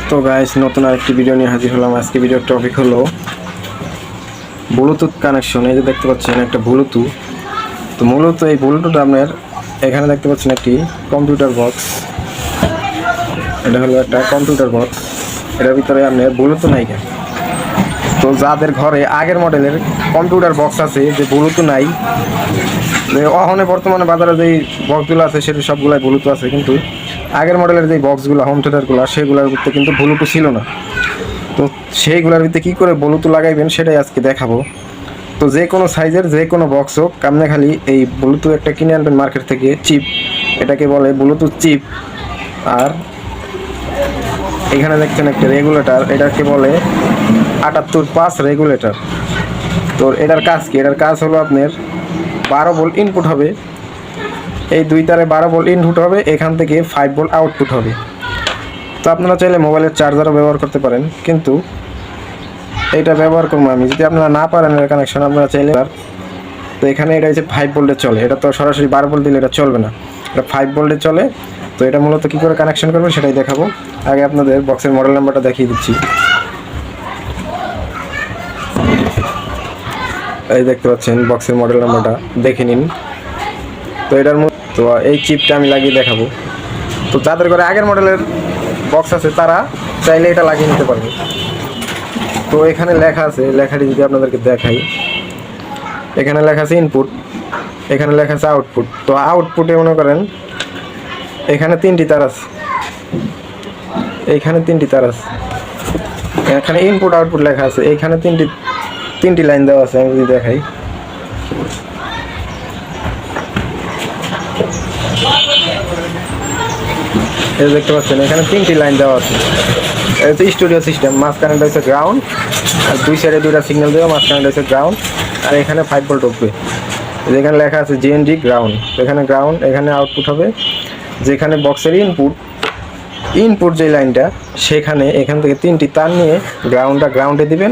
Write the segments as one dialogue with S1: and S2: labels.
S1: তো গাইস, নতুন আরেকটি ভিডিও নিয়ে হাজির হলাম। আজকে ভিডিওর টপিক হলো ব্লুটুথ কানেকশন। এই যে দেখতে পাচ্ছেন একটা ব্লুটুথ। তো মূলত এই ব্লুটুথ আপনার এখানে দেখতে পাচ্ছেন একটি কম্পিউটার বক্স। এটা হলো একটা কম্পিউটার বক্স, এটার ভিতরে আপনার ব্লুটুথ নাই কেন। তো যাদের ঘরে আগের মডেলের কম্পিউটার বক্স আছে, যে ব্লুটুথ নাই, ওখানে বর্তমানে বাজারে যেই বক্সগুলো আছে সেটা সবগুলাই ব্লুটুথ আছে, কিন্তু আগের মডেলের যে বক্সগুলো হোম থিয়েটারগুলো সেগুলোর ভিতরে কিন্তু ব্লুটুথ ছিল না। তো সেইগুলোর ভিতরে কী করে ব্লুটুথ লাগাইবেন সেটাই আজকে দেখাবো। তো যে কোনো সাইজের যে কোনো বক্স হোক, আপনি খালি এই ব্লুটুথ একটা কিনে আনবেন মার্কেট থেকে, চিপ, এটাকে বলে ব্লুটুথ চিপ। আর এখানে দেখছেন একটা রেগুলেটর, এটাকে বলে 78.5 রেগুলেটর। তো এটার কাজ কি? এটার কাজ হলো আপনার 12 ভোল্ট ইনপুট হবে, এই দুই তারে 12 ভোল্ট ইনপুট হবে, এখান থেকে 5 ভোল্ট আউটপুট হবে। তো আপনারা চাইলে মোবাইলের চার্জারও ব্যবহার করতে পারেন, কিন্তু এইটা ব্যবহার করবো আমি। যদি আপনারা না পারেন এর কানেকশন, আপনারা চাইলে, তো এখানে এটা হচ্ছে 5 ভোল্টে চলে, এটা তো সরাসরি 12 ভোল্ট দিলে এটা চলবে না, এটা 5 ভোল্টে চলে। তো এটা মূলত কী করে কানেকশন করবে সেটাই দেখাবো। আগে আপনাদের বক্সের মডেল নাম্বারটা দেখিয়ে দিচ্ছি। এই দেখতে পাচ্ছেন বক্সের মডেল নাম্বারটা, দেখে নিন। তো এটার তো এই চিপটা আমি লাগিয়ে দেখাবো। তো যাদের ঘরে আগের মডেলের বক্স আছে তারা চাইলে এটা লাগিয়ে নিতে পারবে। তো এখানে লেখা আছে, লেখাটি যদি আপনাদেরকে দেখাই, এখানে লেখা আছে ইনপুট, এখানে লেখা আছে আউটপুট। তো আউটপুটে মনে করেন এখানে 3টি তার আছে, এইখানে 3টি তার আছে, এখানে ইনপুট আউটপুট লেখা আছে, এইখানে তিনটি লাইন দেওয়া আছে। আমি যদি দেখাই, এই দেখতে পাচ্ছেন এখানে 3টি লাইন দেওয়া আছে। এটা হচ্ছে স্টুডিও সিস্টেম। মাঝখানে হচ্ছে গ্রাউন্ড, আর দুই সাইডে 2টা সিগন্যাল দেওয়া, মাঝখানে হচ্ছে গ্রাউন্ড, আর এখানে 5 ভোল্ট ঢুকবে। যেখানে লেখা আছে জিএনডি গ্রাউন্ড, এখানে গ্রাউন্ড, এখানে আউটপুট হবে। যেখানে বক্সের ইনপুট যে লাইনটা, সেখানে এখান থেকে 3টি তার নিয়ে গ্রাউন্ডটা গ্রাউন্ডে দিবেন,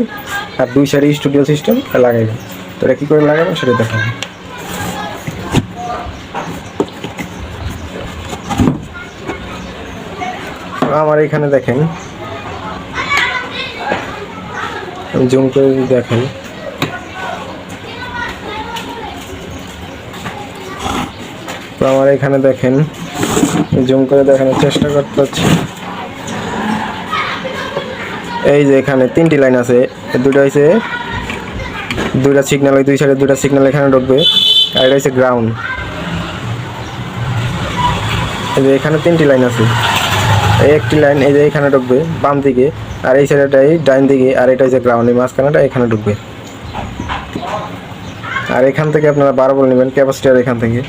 S1: আর দুই সাইডে স্টুডিও সিস্টেম লাগাইবেন। তো এটা কী করে লাগাবেন সেটা দেখাবেন। আমার এখানে দেখেন, আমি জুম করে দেখাই, তো আমার এখানে দেখেন, জুম করে দেখানোর চেষ্টা করতে হচ্ছে। এই যে এখানে 3টি লাইন আছে, দুটো হয়েছে 2টা সিগন্যাল, ওই দুই সাইডে 2টা সিগন্যাল এখানে ঢুকবে, আর এটা হচ্ছে গ্রাউন্ড। এই যে এখানে 3টি লাইন আছে, এই একটি লাইন এই যে এখানে ঢুকবে বাম দিকে, আর এই সাইডটাই ডাইন দিকে, আর এটা হচ্ছে গ্রাউন্ড, এই মাঝখানেটা এখানে ঢুকবে। আর এখান থেকে আপনারা 12 ভোল্ট নেবেন, ক্যাপাসিটার এখান থেকে।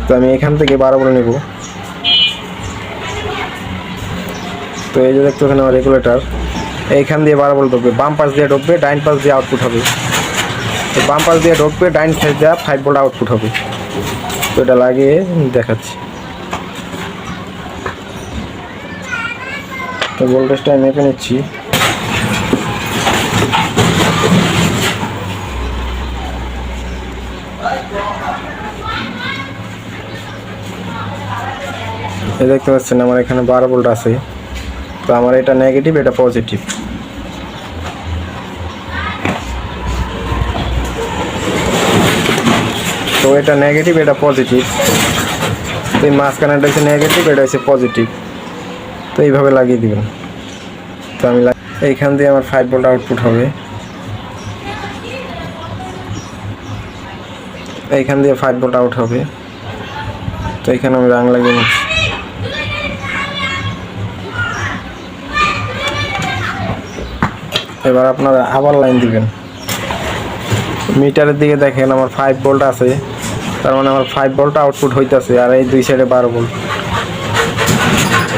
S1: তো আমি এখান থেকে 12 ভোল্ট নেব। তো এই যে দেখতে পাচ্ছেন আমার রেগুলেটর, এইখান দিয়ে 12 ভোল্ট ঢুকবে, বাম পাশ দিয়ে ঢুকবে, ডাইন পাশ দিয়ে আউটপুট হবে। তো বাম পাশ দিয়ে ঢুকবে, ডাইন পাশ দিয়ে 5 ভোল্ট আউটপুট হবে। তো এটা লাগিয়ে দেখাচ্ছি। তো ভোল্টেজটা মেপে নিচ্ছি। এই দেখতে পাচ্ছেন আমার এখানে 12 ভোল্ট আছে। তো আমার এটা নেগেটিভ, এটা পজিটিভ। তো এটা নেগেটিভ, এটা পজিটিভ। তো এই মাঝখানেটা হচ্ছে নেগেটিভ, এটা হচ্ছে পজিটিভ। তো এইভাবে লাগিয়ে দিবেন। তো আমি এইখান দিয়ে আমার 5 ভোল্ট আউটপুট হবে, এইখান দিয়ে 5 ভোল্ট আউট হবে। তো এখানে আমি রাং লাগিয়ে নিচ্ছি। এবার আপনারা আবার লাইন দিবেন। মিটারের দিকে দেখেন আমার 5 ভোল্ট আছে, তার মানে আমার 5 ভোল্ট আউটপুট হইতেছে, আর এই দুই সাইডে 12 ভোল্ট।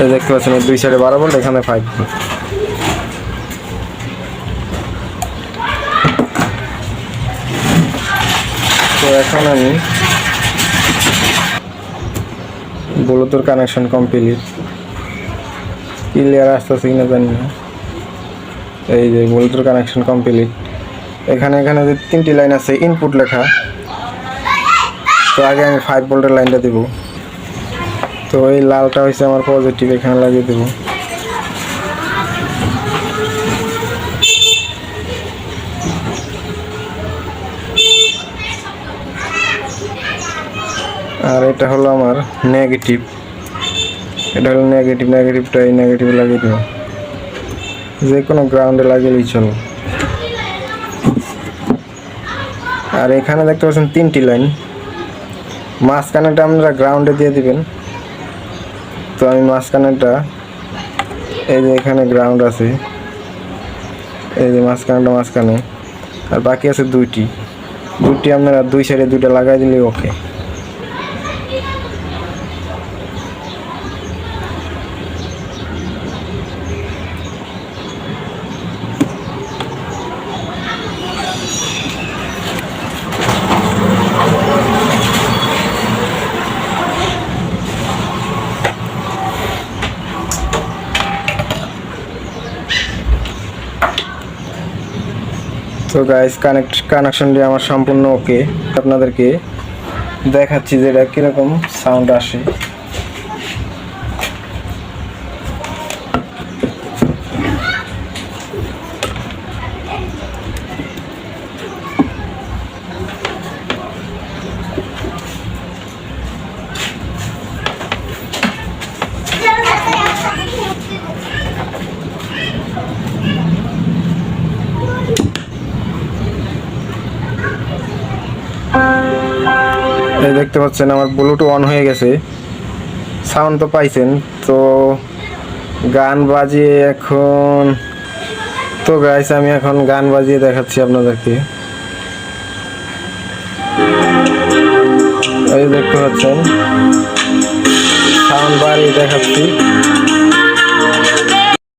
S1: এই দেখতে পাচ্ছেন এই দুই সাইডে 12 ভোল্ট, এখানে 5 ভোল্ট। তো এখন আমি ব্লুটুথ কানেকশন কমপ্লিট, ক্লিয়ার আসতেছে কিনা জানি না। এই যে ব্লুটুথ কানেকশন কমপ্লিট। এখানে যে 3টি লাইন আছে, ইনপুট লেখা। তো আগে আমি 5 ভোল্টের লাইনটা দিব। তো এই লালটা হচ্ছে আমার পজিটিভ, এখানে লাগিয়ে দেব। আর এটা হলো আমার নেগেটিভ, এটা হলো নেগেটিভ, নেগেটিভটা এই নেগেটিভ লাগিয়ে দেবো, যে কোনো গ্রাউন্ডে লাগিয়েই চলো। আর এখানে দেখতে পাচ্ছেন 3টি লাইন, মাঝখানেটা আপনারা গ্রাউন্ডে দিয়ে দিবেন। তো আমি মাঝখানেটা, এই যে এখানে গ্রাউন্ড আছে, এই যে মাঝখানে, আর বাকি আছে দুইটি আপনারা দুই সাইডে দুইটা লাগাই দিলে ওকে। তো গাইস কানেকশনটি আমার সম্পূর্ণ ওকে। আপনাদেরকে দেখাচ্ছি যে এটা কীরকম সাউন্ড আসে। এই দেখতে পাচ্ছেন আমার ব্লুটুথ অন হয়ে গেছে, সাউন্ড তো পাইছেন। তো গান বাজিয়ে এখন, তো গাইস আমি এখন গান বাজিয়ে দেখাচ্ছি আপনাদেরকে। এই দেখতে পাচ্ছেন সাউন্ড বাড়িয়ে দেখাচ্ছি।